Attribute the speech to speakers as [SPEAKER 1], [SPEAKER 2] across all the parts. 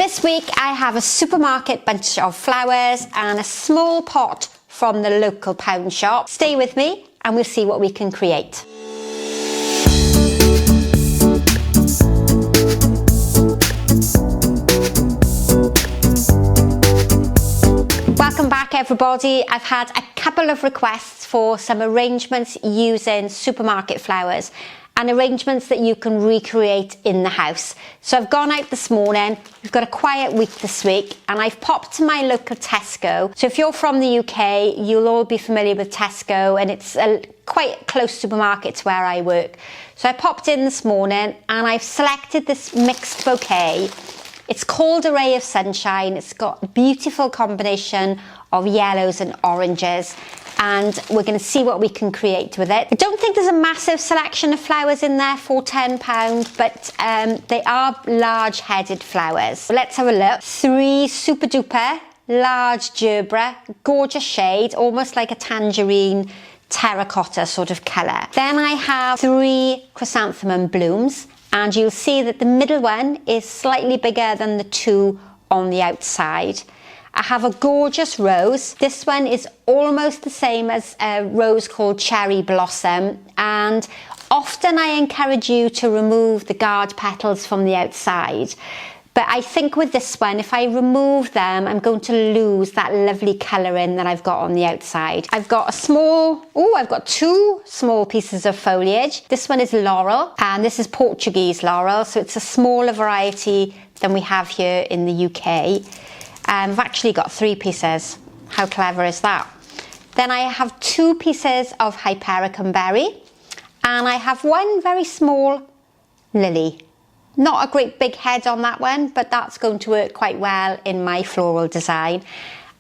[SPEAKER 1] this week I have a supermarket bunch of flowers and a small pot from the local pound shop. Stay with me and we'll see what we can create. Welcome back everybody. I've had a couple of requests for some arrangements using supermarket flowers and arrangements that you can recreate in the house. So I've gone out this morning, we've got a quiet week this week, and I've popped to my local Tesco. So if you're from the UK, you'll all be familiar with Tesco, and it's a quite close supermarket to where I work. So I popped in this morning and I've selected this mixed bouquet. It's called A Ray of Sunshine. It's got a beautiful combination of yellows and oranges, and we're going to see what we can create with it. I don't think there's a massive selection of flowers in there for £10, but they are large-headed flowers. So let's have a look. 3 super duper large gerbera, gorgeous shade, almost like a tangerine terracotta sort of colour. Then I have 3 chrysanthemum blooms, and you'll see that the middle one is slightly bigger than the 2 on the outside. I have a gorgeous rose. This one is almost the same as a rose called Cherry Blossom, and often I encourage you to remove the guard petals from the outside. But I think with this one, if I remove them, I'm going to lose that lovely colouring that I've got on the outside. I've got I've got 2 small pieces of foliage. This one is laurel, and this is Portuguese laurel, so it's a smaller variety than we have here in the UK. I've actually got 3 pieces. How clever is that? Then I have 2 pieces of Hypericum berry, and I have 1 very small lily. Not a great big head on that one, but that's going to work quite well in my floral design.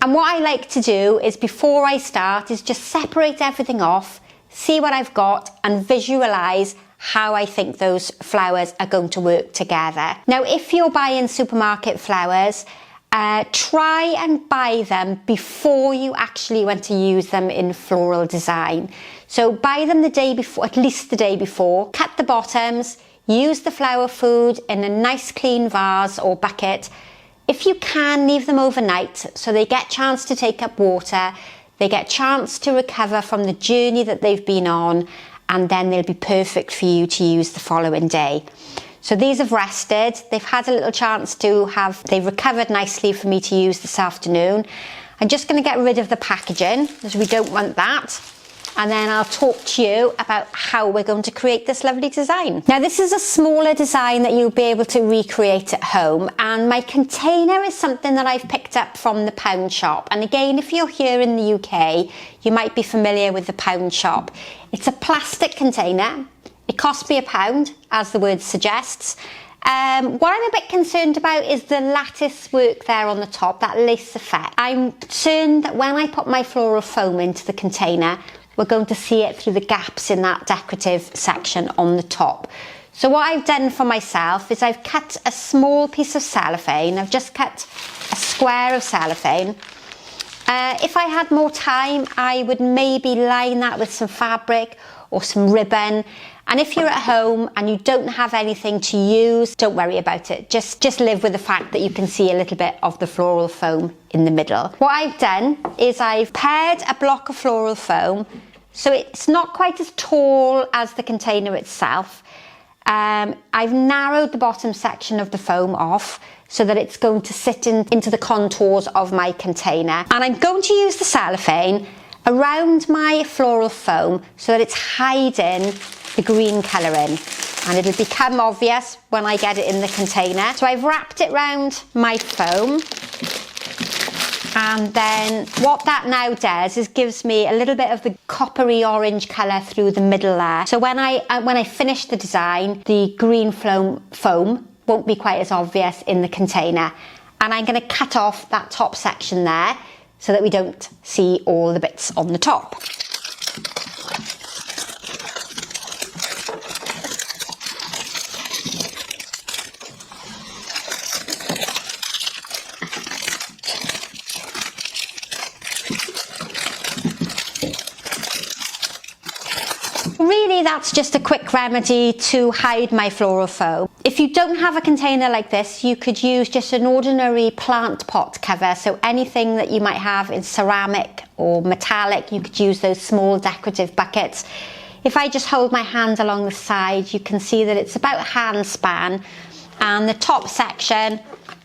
[SPEAKER 1] And what I like to do is, before I start, is just separate everything off, see what I've got, and visualise how I think those flowers are going to work together. Now, if you're buying supermarket flowers, try and buy them before you actually want to use them in floral design. So buy them the day before, at least the day before, cut the bottoms, use the flower food in a nice clean vase or bucket. If you can, leave them overnight so they get a chance to take up water, they get a chance to recover from the journey that they've been on, and then they'll be perfect for you to use the following day. So these have rested, they've had a little chance they've recovered nicely for me to use this afternoon. I'm just going to get rid of the packaging, because we don't want that. And then I'll talk to you about how we're going to create this lovely design. Now, this is a smaller design that you'll be able to recreate at home, and my container is something that I've picked up from the pound shop. And again, if you're here in the UK, you might be familiar with the pound shop. It's a plastic container. It cost me £1, as the word suggests. What I'm a bit concerned about is the lattice work there on the top, that lace effect. I'm concerned that when I put my floral foam into the container, we're going to see it through the gaps in that decorative section on the top. So what I've done for myself is I've cut a small piece of cellophane. I've just cut a square of cellophane. If I had more time, I would maybe line that with some fabric or some ribbon. And if you're at home and you don't have anything to use, don't worry about it. Just live with the fact that you can see a little bit of the floral foam in the middle. What I've done is I've paired a block of floral foam, so it's not quite as tall as the container itself. I've narrowed the bottom section of the foam off so that it's going to sit into the contours of my container. And I'm going to use the cellophane around my floral foam so that it's hiding the green colouring, and it'll become obvious when I get it in the container. So I've wrapped it around my foam, and then what that now does is gives me a little bit of the coppery orange colour through the middle there. So when I finish the design, the green foam won't be quite as obvious in the container. And I'm going to cut off that top section there so that we don't see all the bits on the top. Really, that's just a quick remedy to hide my floral foam. If you don't have a container like this, you could use just an ordinary plant pot cover. So anything that you might have in ceramic or metallic, you could use those small decorative buckets. If I just hold my hand along the side, you can see that it's about hand span, and the top section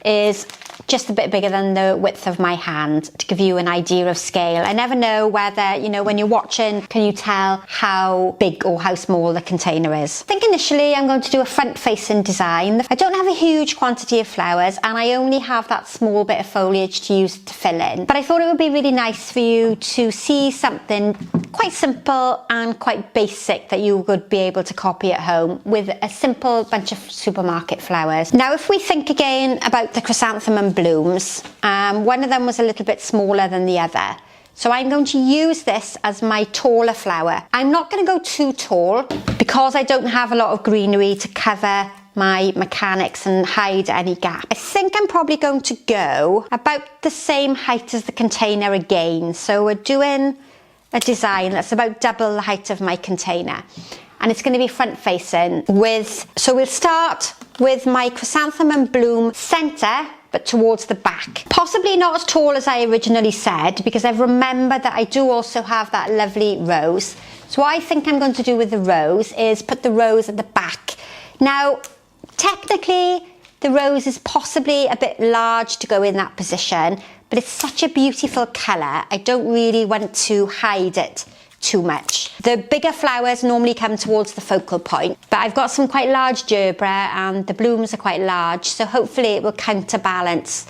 [SPEAKER 1] is just a bit bigger than the width of my hand, to give you an idea of scale. I never know whether, you know, when you're watching, can you tell how big or how small the container is. I think initially I'm going to do a front facing design. I don't have a huge quantity of flowers and I only have that small bit of foliage to use to fill in, but I thought it would be really nice for you to see something quite simple and quite basic that you would be able to copy at home with a simple bunch of supermarket flowers. Now if we think again about the chrysanthemum blooms, one of them was a little bit smaller than the other, so I'm going to use this as my taller flower. I'm not going to go too tall because I don't have a lot of greenery to cover my mechanics and hide any gap. I think I'm probably going to go about the same height as the container again, so we're doing a design that's about double the height of my container, and it's going to be front facing so we'll start with my chrysanthemum bloom centre but towards the back. Possibly not as tall as I originally said, because I've remembered that I do also have that lovely rose. So what I think I'm going to do with the rose is put the rose at the back. Now technically the rose is possibly a bit large to go in that position, but it's such a beautiful colour, I don't really want to hide it too much. The bigger flowers normally come towards the focal point, but I've got some quite large gerbera and the blooms are quite large, so hopefully it will counterbalance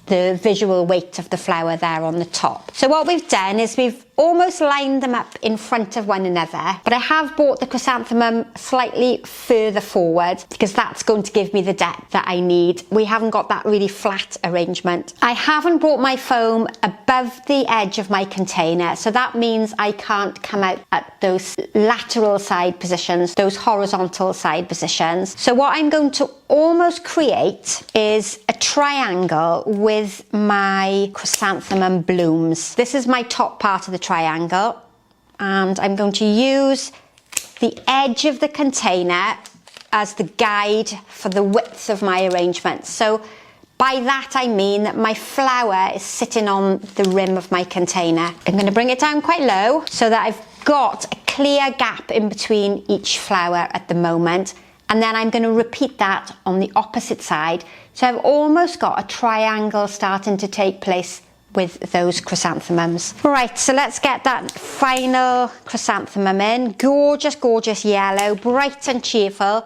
[SPEAKER 1] the visual weight of the flower there on the top. So what we've done is we've almost lined them up in front of one another, but I have brought the chrysanthemum slightly further forward because that's going to give me the depth that I need. We haven't got that really flat arrangement. I haven't brought my foam above the edge of my container, so that means I can't come out at those lateral side positions, those horizontal side positions. So what I'm going to almost create is a triangle with my chrysanthemum blooms. This is my top part of the triangle, and I'm going to use the edge of the container as the guide for the width of my arrangement. So by that I mean that my flower is sitting on the rim of my container. I'm going to bring it down quite low so that I've got a clear gap in between each flower at the moment, and then I'm going to repeat that on the opposite side. So I've almost got a triangle starting to take place with those chrysanthemums. Right, so let's get that final chrysanthemum in. Gorgeous, gorgeous yellow, bright and cheerful.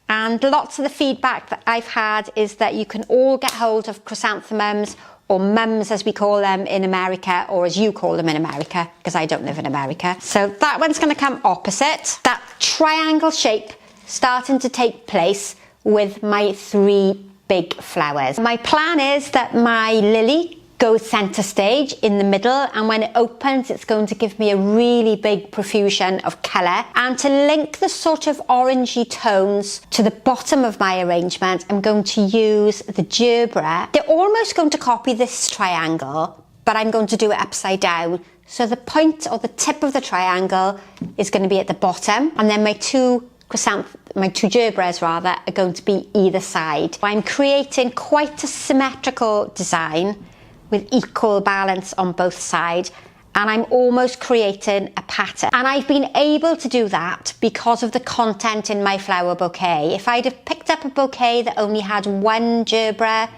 [SPEAKER 1] And lots of the feedback that I've had is that you can all get hold of chrysanthemums, or mums as we call them in America, or as you call them in America, because I don't live in America. So that one's going to come opposite. That triangle shape starting to take place with my three big flowers. My plan is that my lily goes centre stage in the middle, and when it opens it's going to give me a really big profusion of colour. And to link the sort of orangey tones to the bottom of my arrangement, I'm going to use the gerbera. They're almost going to copy this triangle, but I'm going to do it upside down. So the point or the tip of the triangle is going to be at the bottom, and then my two gerberas rather are going to be either side. I'm creating quite a symmetrical design with equal balance on both sides, and I'm almost creating a pattern. And I've been able to do that because of the content in my flower bouquet. If I'd have picked up a bouquet that only had one gerbera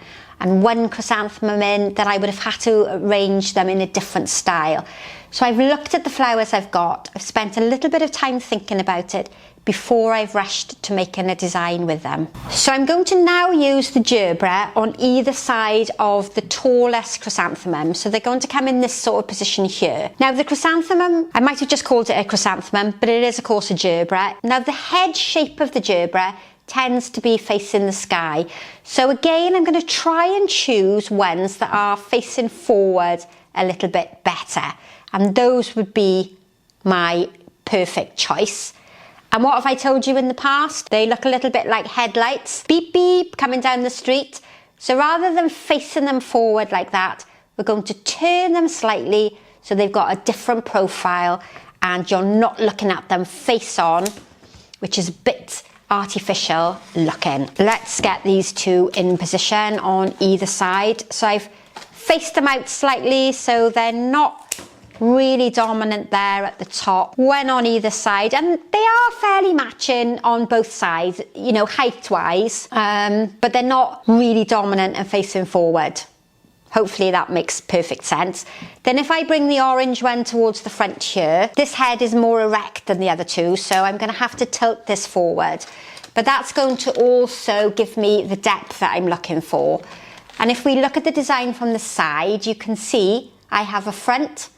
[SPEAKER 1] and one chrysanthemum in, then I would have had to arrange them in a different style. So I've looked at the flowers I've got, I've spent a little bit of time thinking about it before I've rushed to making a design with them. So I'm going to now use the gerbera on either side of the tallest chrysanthemum. So they're going to come in this sort of position here. Now the chrysanthemum, I might have just called it a chrysanthemum, but it is of course a gerbera. Now the head shape of the gerbera tends to be facing the sky. So again, I'm going to try and choose ones that are facing forward a little bit better. And those would be my perfect choice. And what have I told you in the past? They look a little bit like headlights, beep beep, coming down the street. So rather than facing them forward like that, we're going to turn them slightly so they've got a different profile. and you're not looking at them face on, which is a bit artificial looking. Let's get these two in position on either side. So I've faced them out slightly so they're not really dominant there at the top, one on either side, and they are fairly matching on both sides, you know, height wise, but they're not really dominant and facing forward. Hopefully that makes perfect sense. Then if I bring the orange one towards the front here, this head is more erect than the other two, so I'm going to have to tilt this forward. But that's going to also give me the depth that I'm looking for. And if we look at the design from the side, you can see I have a front,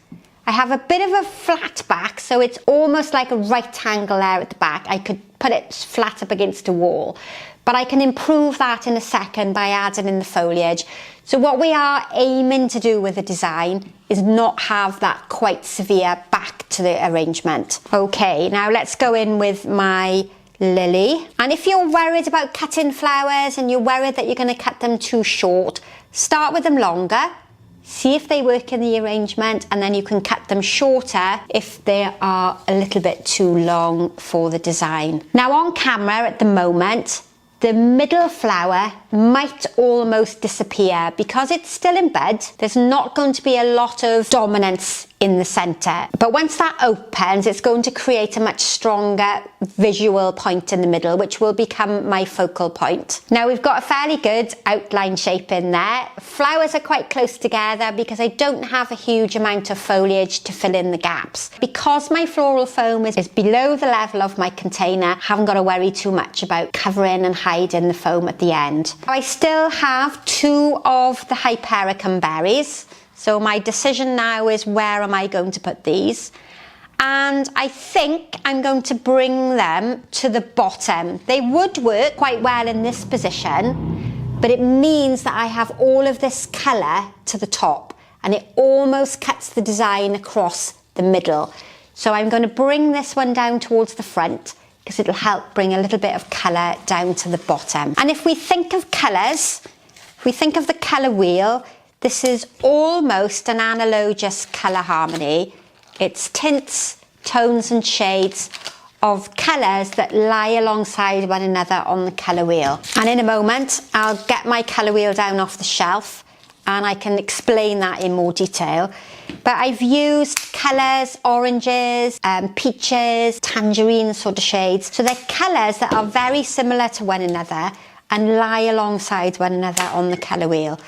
[SPEAKER 1] I have a bit of a flat back, so it's almost like a right angle there at the back. I could put it flat up against a wall, but I can improve that in a second by adding in the foliage. So what we are aiming to do with the design is not have that quite severe back to the arrangement. Okay, now let's go in with my lily. And if you're worried about cutting flowers and you're worried that you're going to cut them too short, start with them longer, see if they work in the arrangement, and then you can cut them shorter if they are a little bit too long for the design. Now on camera at the moment, the middle flower might almost disappear because it's still in bud. There's not going to be a lot of dominance in the centre. But once that opens, it's going to create a much stronger visual point in the middle, which will become my focal point. Now we've got a fairly good outline shape in there. Flowers are quite close together because I don't have a huge amount of foliage to fill in the gaps. Because my floral foam is below the level of my container, I haven't got to worry too much about covering and hiding the foam at the end. I still have two of the Hypericum berries. So my decision now is where am I going to put these? And I think I'm going to bring them to the bottom. They would work quite well in this position, but it means that I have all of this colour to the top and it almost cuts the design across the middle. So I'm going to bring this one down towards the front because it'll help bring a little bit of colour down to the bottom. And if we think of colours, if we think of the colour wheel, this is almost an analogous colour harmony. It's tints, tones and shades of colours that lie alongside one another on the colour wheel. And in a moment, I'll get my colour wheel down off the shelf and I can explain that in more detail. But I've used colours, oranges, peaches, tangerine sort of shades. So they're colours that are very similar to one another and lie alongside one another on the colour wheel.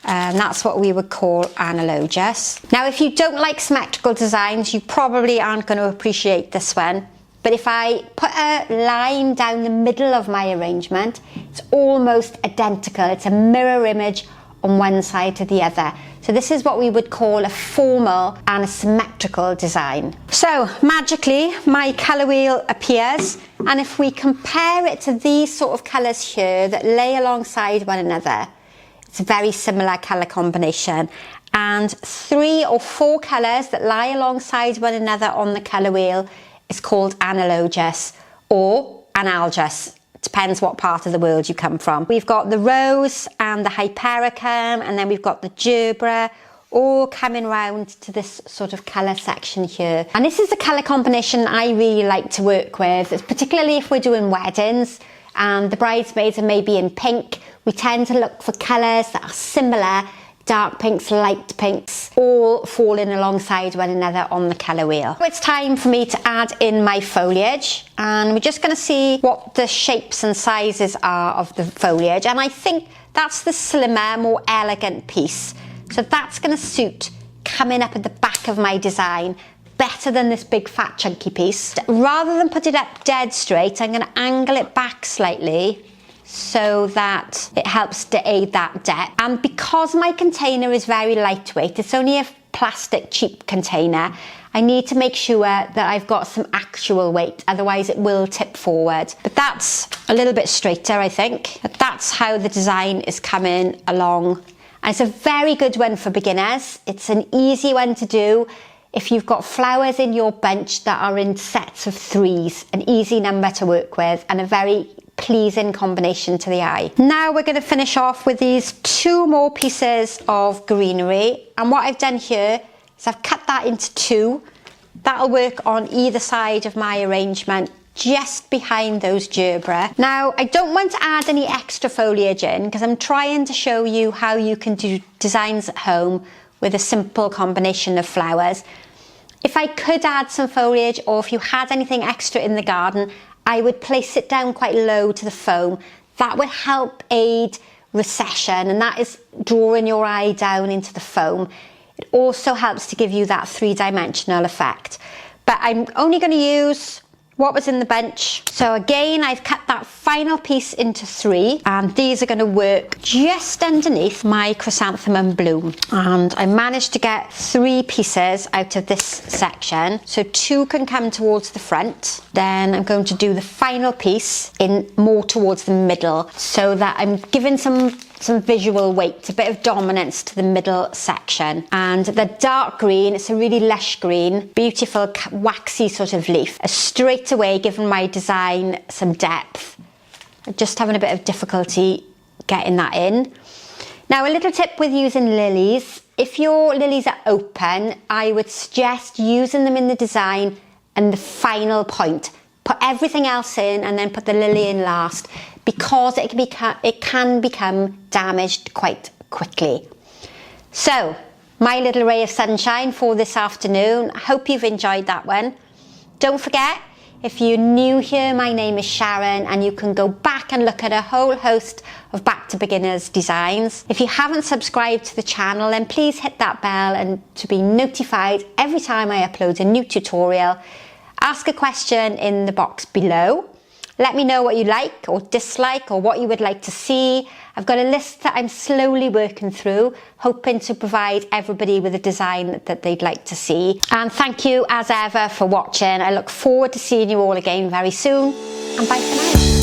[SPEAKER 1] That's what we would call analogous. Now, if you don't like symmetrical designs, you probably aren't going to appreciate this one. But if I put a line down the middle of my arrangement, it's almost identical. It's a mirror image on one side to the other. So this is what we would call a formal and a symmetrical design. So magically, my colour wheel appears. And if we compare it to these sort of colours here that lay alongside one another, it's a very similar colour combination, and 3 or 4 colours that lie alongside one another on the colour wheel is called analogous or analogous. It depends what part of the world you come from. We've got the rose and the Hypericum, and then we've got the gerbera, all coming round to this sort of colour section here. And this is the colour combination I really like to work with, particularly if we're doing weddings and the bridesmaids are maybe in pink. We tend to look for colours that are similar, dark pinks, light pinks, all falling alongside one another on the colour wheel. So it's time for me to add in my foliage, and we're just going to see what the shapes and sizes are of the foliage, and I think that's the slimmer, more elegant piece. So that's going to suit coming up at the back of my design better than this big fat chunky piece. Rather than put it up dead straight, I'm going to angle it back slightly so that it helps to aid that depth. And because my container is very lightweight, it's only a plastic cheap container, I need to make sure that I've got some actual weight, otherwise it will tip forward. But that's a little bit straighter, I think. But that's how the design is coming along. And it's a very good one for beginners. It's an easy one to do if you've got flowers in your bunch that are in sets of 3s, an easy number to work with and a very pleasing combination to the eye. Now we're going to finish off with these 2 more pieces of greenery, and what I've done here is I've cut that into 2 That'll work on either side of my arrangement, just behind those gerbera. Now, I don't want to add any extra foliage in because I'm trying to show you how you can do designs at home with a simple combination of flowers. If I could add some foliage, or if you had anything extra in the garden, I would place it down quite low to the foam. That would help aid recession, and that is drawing your eye down into the foam. It also helps to give you that three-dimensional effect. But I'm only going to use what was in the bench. So again, I've cut that final piece into 3, and these are going to work just underneath my chrysanthemum bloom. And I managed to get 3 pieces out of this section. So 2 can come towards the front. Then I'm going to do the final piece in more towards the middle, so that I'm giving some visual weight, a bit of dominance to the middle section. And the dark green, it's a really lush green, beautiful waxy sort of leaf. Straight away giving my design some depth. I'm just having a bit of difficulty getting that in. Now, a little tip with using lilies. If your lilies are open, I would suggest using them in the design and the final point. Put everything else in and then put the lily in last, because it can become damaged quite quickly. So, my little ray of sunshine for this afternoon. I hope you've enjoyed that one. Don't forget, if you're new here, my name is Sharon, and you can go back and look at a whole host of Back to Beginners designs. If you haven't subscribed to the channel, then please hit that bell and to be notified every time I upload a new tutorial. Ask a question in the box below. Let me know what you like or dislike, or what you would like to see. I've got a list that I'm slowly working through, hoping to provide everybody with a design that they'd like to see. And thank you as ever for watching. I look forward to seeing you all again very soon, and bye for now.